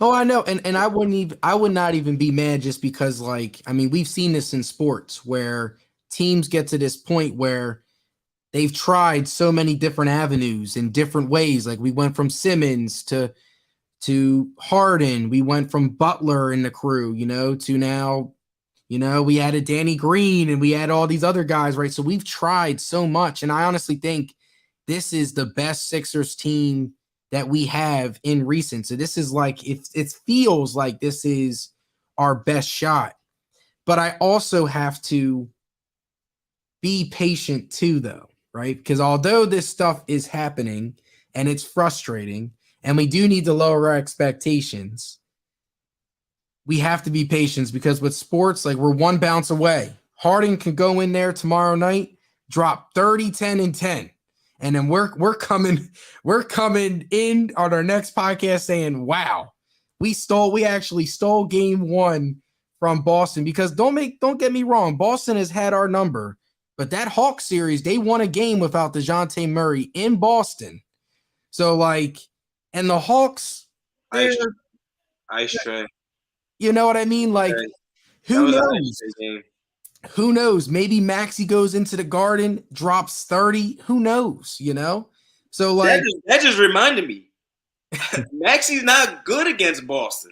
oh, I know, and I would not even be mad just because, like, I mean, we've seen this in sports where teams get to this point where they've tried so many different avenues in different ways. Like we went from Simmons to Harden, we went from Butler in the crew, to now, we added Danny Green and we had all these other guys, right? So we've tried so much, and I honestly think this is the best Sixers team that we have in recent. So this is like it feels like this is our best shot. But I also have to be patient too, though, right? Because although this stuff is happening and it's frustrating, and we do need to lower our expectations, we have to be patient because with sports, like we're one bounce away. Harden can go in there tomorrow night, drop 30, 10, and 10. And then we're coming in on our next podcast saying, wow, we actually stole game one from Boston. Because don't get me wrong, Boston has had our number, but that Hawks series, they won a game without DeJounte Murray in Boston. So like, and the Hawks, they're Ice tray. you know what I mean? Like, That who was an knows? ice tray game. Who knows? Maybe Maxey goes into the Garden, drops 30. Who knows? So like, That just reminded me. Maxey's not good against Boston.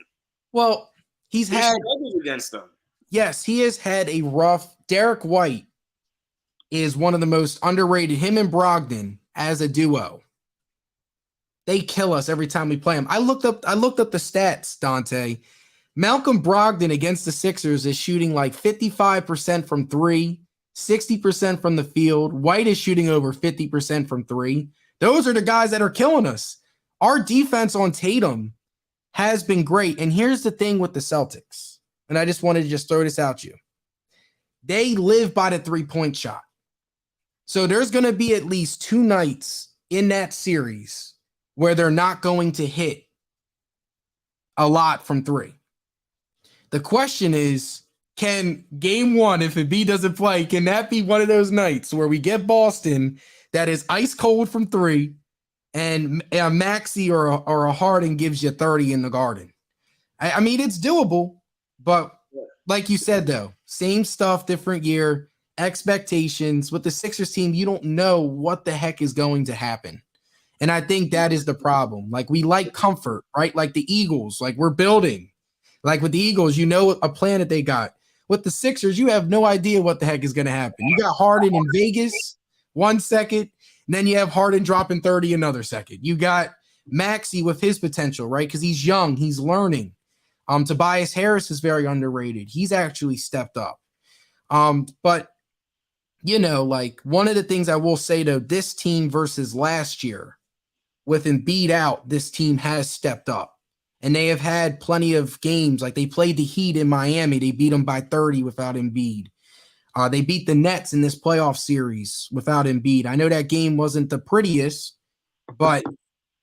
well, He struggles against them. yes, he has had a rough. Derek White is one of the most underrated. Him and Brogdon as a duo. They kill us every time we play them. I looked up the stats, Dante. Malcolm Brogdon against the Sixers is shooting like 55% from three, 60% from the field. White is shooting over 50% from three. Those are the guys that are killing us. Our defense on Tatum has been great. And here's the thing with the Celtics. And I just wanted to just throw this out to you. They live by the three-point shot. So there's going to be at least two nights in that series where they're not going to hit a lot from three. The question is, can game one, if Embiid doesn't play, can that be one of those nights where we get Boston that is ice cold from three and a Maxey or a Harden gives you 30 in the Garden? I mean, it's doable, but like you said, though, same stuff, different year, expectations. With the Sixers team, you don't know what the heck is going to happen. And I think that is the problem. Like, we like comfort, right? Like the Eagles, like we're building. Like with the Eagles, a plan that they got. With the Sixers, you have no idea what the heck is going to happen. You got Harden in Vegas 1 second, and then you have Harden dropping 30 another second. You got Maxey with his potential, right? Because he's young, he's learning. Tobias Harris is very underrated. He's actually stepped up. But like one of the things I will say though, this team versus last year, with Embiid out, this team has stepped up. And they have had plenty of games. Like they played the Heat in Miami. They beat them by 30 without Embiid. They beat the Nets in this playoff series without Embiid. I know that game wasn't the prettiest, but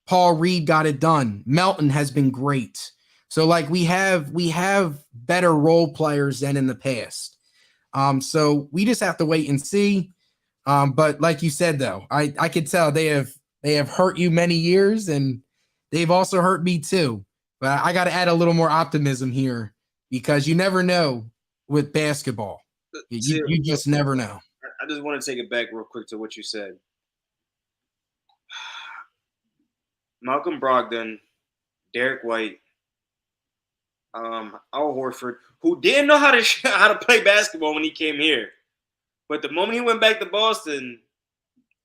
Paul Reed got it done. Melton has been great. So like we have better role players than in the past. So we just have to wait and see. But like you said, though, I could tell they have hurt you many years, and they've also hurt me too. But I got to add a little more optimism here because you never know with basketball. You just never know. I just want to take it back real quick to what you said. Malcolm Brogdon, Derek White, Al Horford, who didn't know how to play basketball when he came here, but the moment he went back to Boston,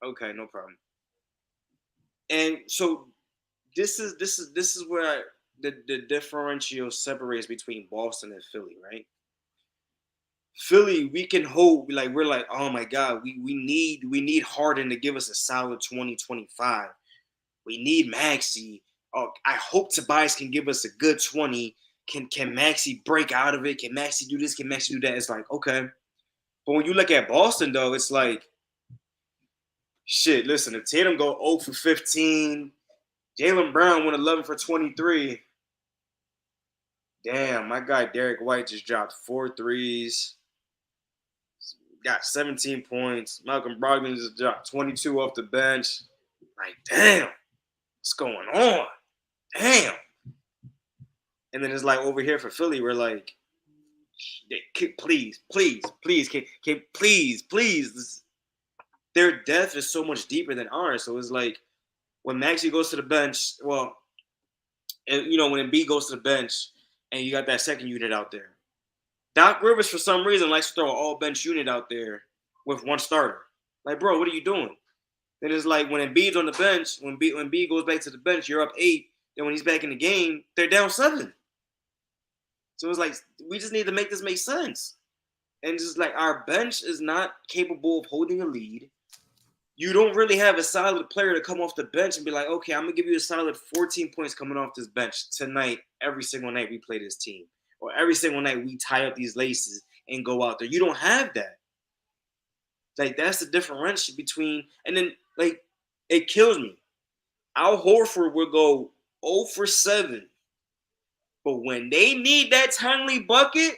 okay, no problem. And so this is where the differential separates between Boston and Philly, right? Philly, we can hope. Like we're like, oh my God, we need Harden to give us a solid 2025. We need Maxey. Oh, I hope Tobias can give us a good 20. Can Maxey break out of it? Can Maxey do this? Can Maxey do that? It's like, okay. But when you look at Boston, though, it's like, shit, listen, if Tatum go 0 for 15, Jaylen Brown went 11 for 23. Damn, my guy Derek White just dropped 4 threes, got 17 points. Malcolm Brogdon just dropped 22 off the bench. Like, damn, what's going on? Damn. And then it's like over here for Philly, we're like, please, please. Their depth is so much deeper than ours. So it's like when Maxey goes to the bench, well, and when Embiid goes to the bench and you got that second unit out there. Doc Rivers, for some reason, likes to throw an all-bench unit out there with one starter. Like, bro, what are you doing? Then it's like when Embiid's on the bench, when Embiid goes back to the bench, you're up 8. Then when he's back in the game, they're down 7. So it's like we just need to make this make sense. And just like our bench is not capable of holding a lead. You don't really have a solid player to come off the bench and be like, okay, I'm going to give you a solid 14 points coming off this bench tonight, every single night we play this team. Or every single night we tie up these laces and go out there. You don't have that. Like, that's the difference between – and then, like, it kills me. Al Horford will go 0 for 7. But when they need that timely bucket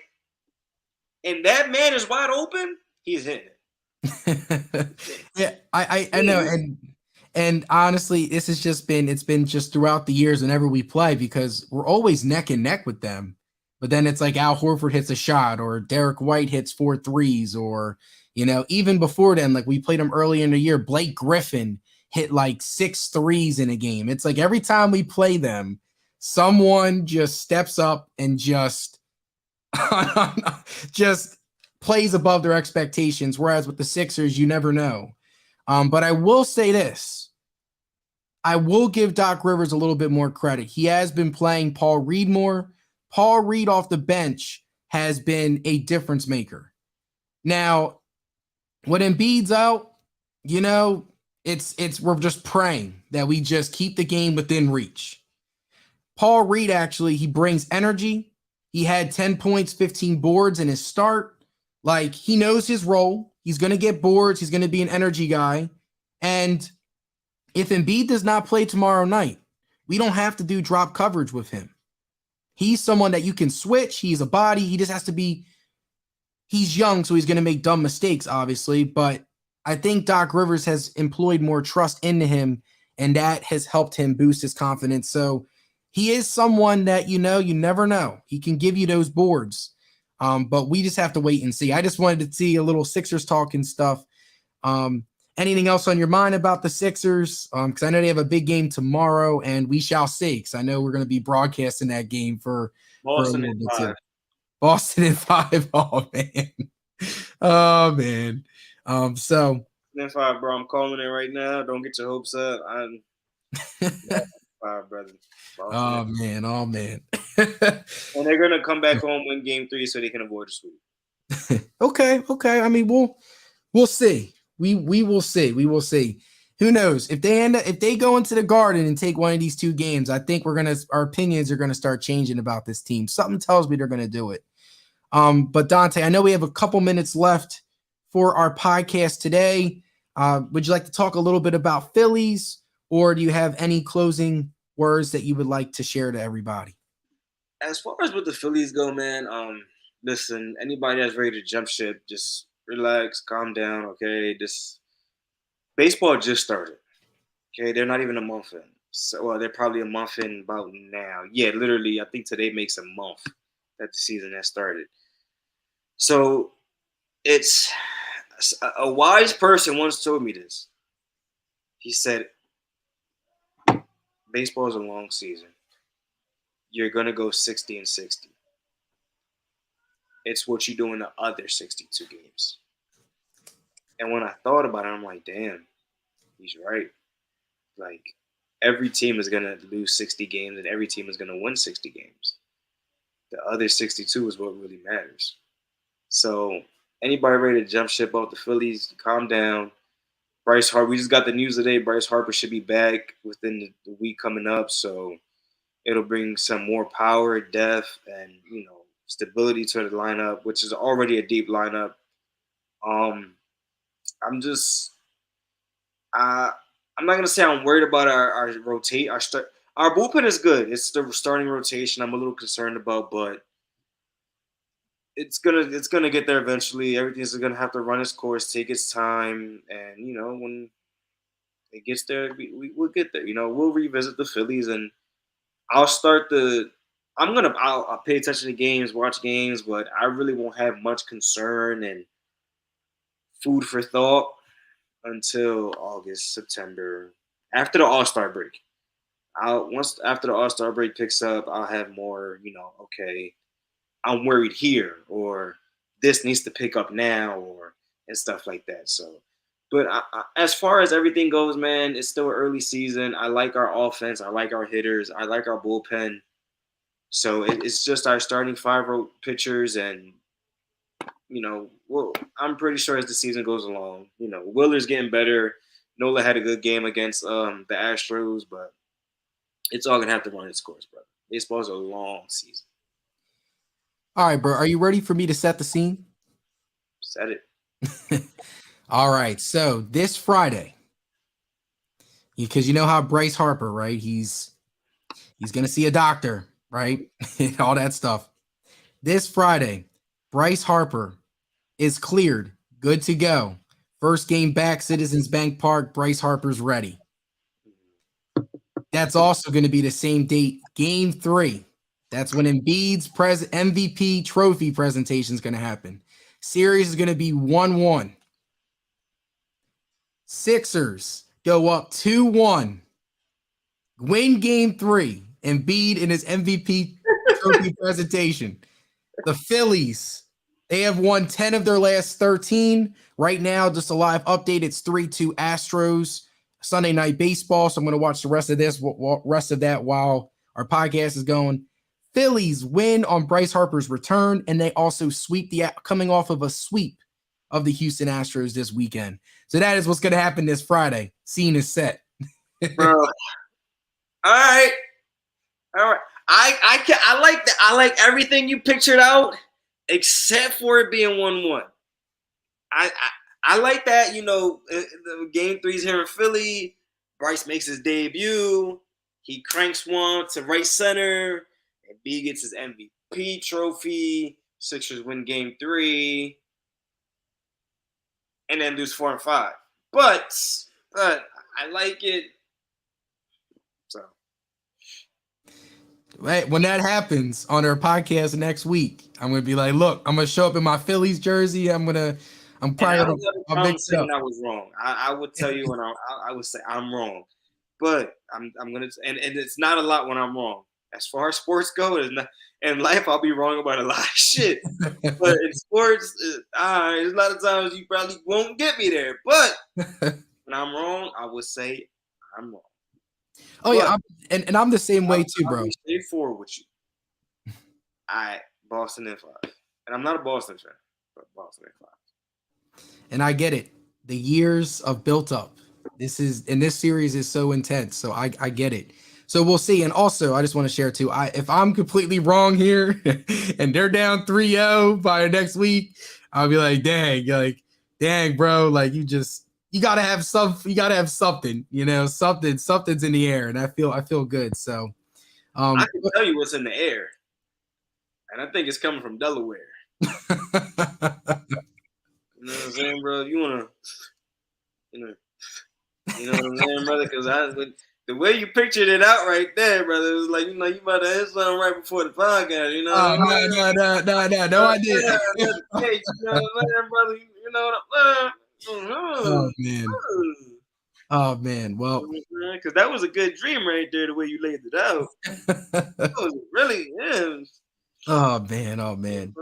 and that man is wide open, he's hitting it. Yeah, I know, and honestly, this has just been just throughout the years whenever we play, because we're always neck and neck with them. But then it's like Al Horford hits a shot, or Derek White hits 4 threes, or even before then, like we played him early in the year, Blake Griffin hit like 6 threes in a game. It's like every time we play them, someone just steps up and just plays above their expectations. Whereas with the Sixers, you never know. But I will say this. I will give Doc Rivers a little bit more credit. He has been playing Paul Reed more. Paul Reed off the bench has been a difference maker. Now, when Embiid's out, we're just praying that we just keep the game within reach. Paul Reed, actually, he brings energy. He had 10 points, 15 boards in his start. Like, he knows his role. He's going to get boards. He's going to be an energy guy. And if Embiid does not play tomorrow night, we don't have to do drop coverage with him. He's someone that you can switch. He's a body. He just has to be – he's young, so he's going to make dumb mistakes, obviously. But I think Doc Rivers has employed more trust into him, and that has helped him boost his confidence. So he is someone that, you never know. He can give you those boards. But we just have to wait and see. I just wanted to see a little Sixers talk and stuff. Anything else on your mind about the Sixers? Because I know they have a big game tomorrow, and we shall see. Because I know we're going to be broadcasting that game for a little bit too. Boston in 5. Oh man. Oh man. So in 5, bro. I'm calling it right now. Don't get your hopes up. I'm 5, brother. Boston oh man. And they're gonna come back home, win game 3, so they can avoid a sweep. Okay. I mean, we'll see. We will see. We will see. Who knows? If they go into the Garden and take one of these 2 games, I think our opinions are gonna start changing about this team. Something tells me they're gonna do it. But Dante, I know we have a couple minutes left for our podcast today. Would you like to talk a little bit about Phillies, or do you have any closing words that you would like to share to everybody? As far as what the Phillies go, man, listen, anybody that's ready to jump ship, just relax, calm down, okay? Baseball just started, okay? They're not even a month in. So, they're probably a month in about now. Yeah, literally, I think today makes a month that the season has started. So, it's a wise person once told me this. He said, baseball is a long season. You're going to go 60 and 60. It's what you do in the other 62 games. And when I thought about it, I'm like, damn, he's right. Like, every team is going to lose 60 games, and every team is going to win 60 games. The other 62 is what really matters. So anybody ready to jump ship off the Phillies, calm down. Bryce Harper, we just got the news today. Bryce Harper should be back within the week coming up. So it'll bring some more power, depth, and stability to the lineup, which is already a deep lineup. I'm just uh, I'm not gonna say I'm worried about our rotate our bullpen is good. It's the starting rotation I'm a little concerned about, but it's gonna get there eventually. Everything's gonna have to run its course, take its time, and when it gets there, we'll get there. We'll revisit the Phillies, and I'll start the. I'll pay attention to games, watch games, but I really won't have much concern and food for thought until August, September, after the All-Star break. Once after the All-Star break picks up, I'll have more. Okay, I'm worried here, or this needs to pick up now, and stuff like that. So, but as far as everything goes, man, it's still an early season. I like our offense. I like our hitters. I like our bullpen. So it's just our starting five pitchers, and well, I'm pretty sure as the season goes along, Willer's getting better. Nola had a good game against the Astros, but it's all gonna have to run its course, brother. Baseball's a long season. All right, bro. Are you ready for me to set the scene? Set it. All right. So this Friday, because you know how Bryce Harper, right? He's gonna see a doctor, right? And all that stuff. This Friday, Bryce Harper is cleared, good to go. First game back, Citizens Bank Park. Bryce Harper's ready. That's also going to be the same date, Game 3. That's when Embiid's MVP trophy presentation is going to happen. Series is going to be 1-1. Sixers go up 2-1. Win Game 3. Embiid in his MVP trophy presentation. The Phillies, they have won 10 of their last 13. Right now, just a live update, it's 3-2 Astros. Sunday Night Baseball, so I'm going to watch the rest of that while our podcast is going. Phillies win on Bryce Harper's return, and they also coming off of a sweep of the Houston Astros this weekend. So that is what's going to happen this Friday. Scene is set. Bro. All right. I like that. I like everything you pictured out, except for it being 1-1. I like that. The Game 3's here in Philly. Bryce makes his debut. He cranks one to right center, and B gets his MVP trophy. Sixers win Game 3, and then lose 4 and 5. But I like it. So. Right, when that happens on our podcast next week, I'm gonna be like, look, I'm gonna show up in my Phillies jersey. I'm probably I'm saying I was wrong. I would tell you when I would say I'm wrong, but I'm gonna and it's not a lot when I'm wrong. As far as sports go, in life I'll be wrong about a lot of shit. But in sports, there's a lot of times you probably won't get me there. But when I'm wrong, I would say I'm wrong. Oh, yeah, and I'm the same way too, bro. I'll be straightforward with you. Boston in 5. And I'm not a Boston fan, but Boston in 5. And I get it. The years of built up. This series is so intense. So I get it. So we'll see. And also, I just want to share too, if I'm completely wrong here and they're down 3-0 by next week, I'll be like, dang, bro, like you gotta have something, something's in the air, and I feel good. So I can tell you what's in the air, and I think it's coming from Delaware. You know what I'm saying, bro? You wanna, you know what I'm saying, brother? Because the way you pictured it out right there, brother, it was like you about to hit something right before the podcast. No, I didn't. Hey, brother? You know what Oh man. Oh man. Well, because that was a good dream right there, the way you laid it out. That was really, yeah. Oh man.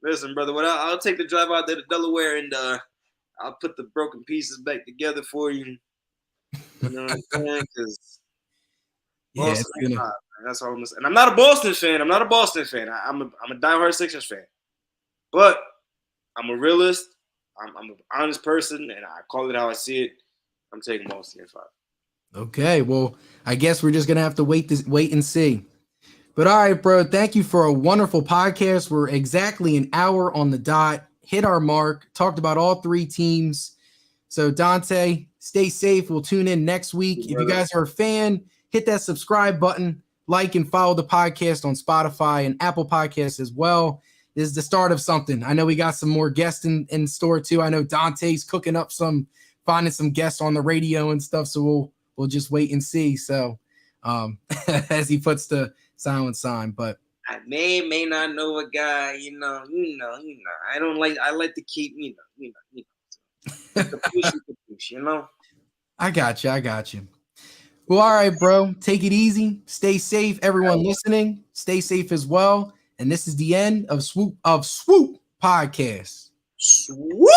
Listen, brother, I'll take the drive out there to Delaware, and I'll put the broken pieces back together for you. You know what I'm saying? Because Boston, that's all I'm saying. And I'm not a Boston fan. I'm a diehard Sixers fan. But I'm a realist. I'm an honest person, and I call it how I see it. I'm taking Boston in 5. Okay, well, I guess we're just gonna have to wait and see. But all right, bro, thank you for a wonderful podcast. We're exactly an hour on the dot, hit our mark, talked about all three teams. So Dante, stay safe. We'll tune in next week. If you guys are a fan, hit that subscribe button, like and follow the podcast on Spotify and Apple Podcasts as well. This is the start of something. I know we got some more guests in store too. I know Dante's cooking up finding some guests on the radio and stuff. So we'll just wait and see. So as he puts the silent sign, but I may not know a guy, you know. I like to keep, the push, you know. I got you. Well, all right, bro. Take it easy. Stay safe. Everyone listening, stay safe as well. And this is the end of Swoop Podcast. Swoop.